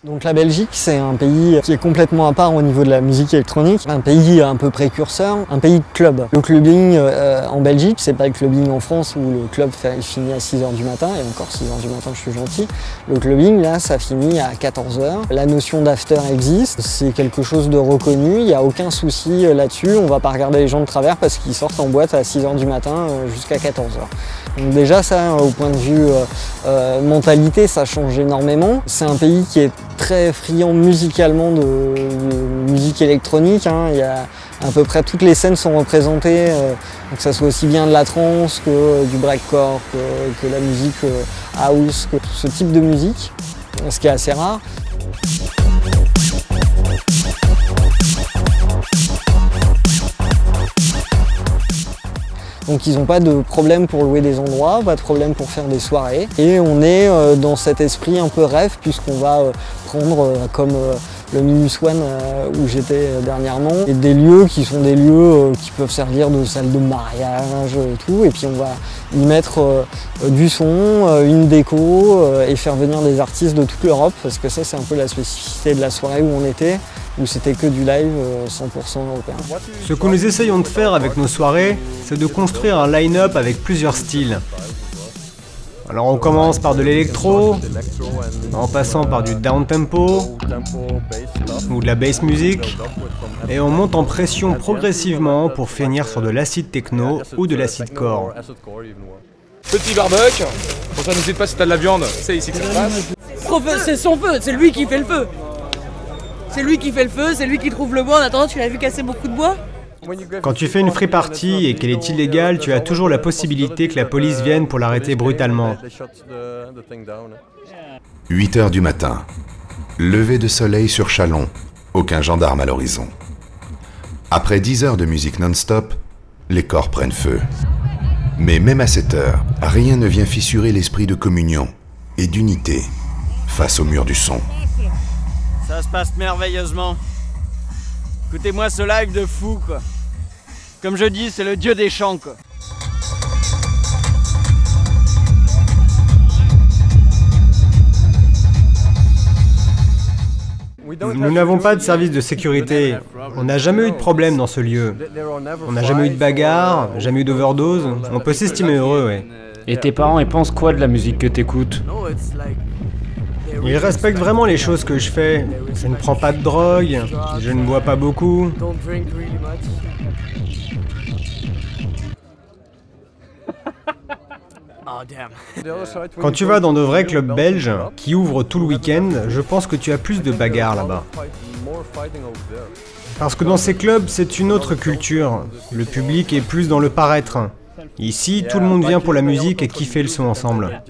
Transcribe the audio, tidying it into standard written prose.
Donc la Belgique, c'est un pays qui est complètement à part au niveau de la musique électronique, un pays un peu précurseur, un pays de club. Le clubbing en Belgique, c'est pas le clubbing en France où le club finit à 6h du matin, et encore 6h du matin je suis gentil. Le clubbing là, ça finit à 14h. La notion d'after existe, c'est quelque chose de reconnu, il n'y a aucun souci là-dessus, on va pas regarder les gens de travers parce qu'ils sortent en boîte à 6h du matin jusqu'à 14h. Donc déjà ça, au point de vue mentalité, ça change énormément. C'est un pays qui est très friand musicalement de musique électronique, hein. Il y a à peu près toutes les scènes sont représentées, que ça soit aussi bien de la trance que du breakcore, que la musique house, que tout ce type de musique, ce qui est assez rare. Donc ils n'ont pas de problème pour louer des endroits, pas de problème pour faire des soirées. Et on est dans cet esprit un peu rêve puisqu'on va prendre comme le Minus One où j'étais dernièrement, et des lieux qui sont des lieux qui peuvent servir de salle de mariage et tout. Et puis on va y mettre du son, une déco et faire venir des artistes de toute l'Europe parce que ça c'est un peu la spécificité de la soirée où on était, où c'était que du live 100% européen. Ce que nous essayons de faire avec nos soirées, c'est de construire un line-up avec plusieurs styles. Alors on commence par de l'électro, en passant par du down-tempo ou de la bass music, et on monte en pression progressivement pour finir sur de l'acid techno ou de l'acid core. Petit barbecue, pour ça n'hésite pas si t'as de la viande, c'est ici que ça se passe. C'est son feu, c'est lui qui fait le feu. C'est lui qui fait le feu, c'est lui qui trouve le bois. En attendant, tu l'as vu casser beaucoup de bois? Quand tu fais une free party et qu'elle est illégale, tu as toujours la possibilité que la police vienne pour l'arrêter brutalement. 8h du matin. Lever de soleil sur Chalon. Aucun gendarme à l'horizon. Après 10 heures de musique non-stop, les corps prennent feu. Mais même à cette heure, rien ne vient fissurer l'esprit de communion et d'unité face au mur du son. Ça se passe merveilleusement. Écoutez-moi ce live de fou, quoi. Comme je dis, c'est le dieu des chants, quoi. Nous n'avons pas de service de sécurité. On n'a jamais eu de problème dans ce lieu. On n'a jamais eu de bagarre, jamais eu d'overdose. On peut s'estimer heureux, ouais. Et tes parents, ils pensent quoi de la musique que t'écoutes? Ils respectent vraiment les choses que je fais. Je ne prends pas de drogue, je ne bois pas beaucoup. Quand tu vas dans de vrais clubs belges qui ouvrent tout le week-end, je pense que tu as plus de bagarres là-bas. Parce que dans ces clubs, c'est une autre culture. Le public est plus dans le paraître. Ici, tout le monde vient pour la musique et kiffer le son ensemble.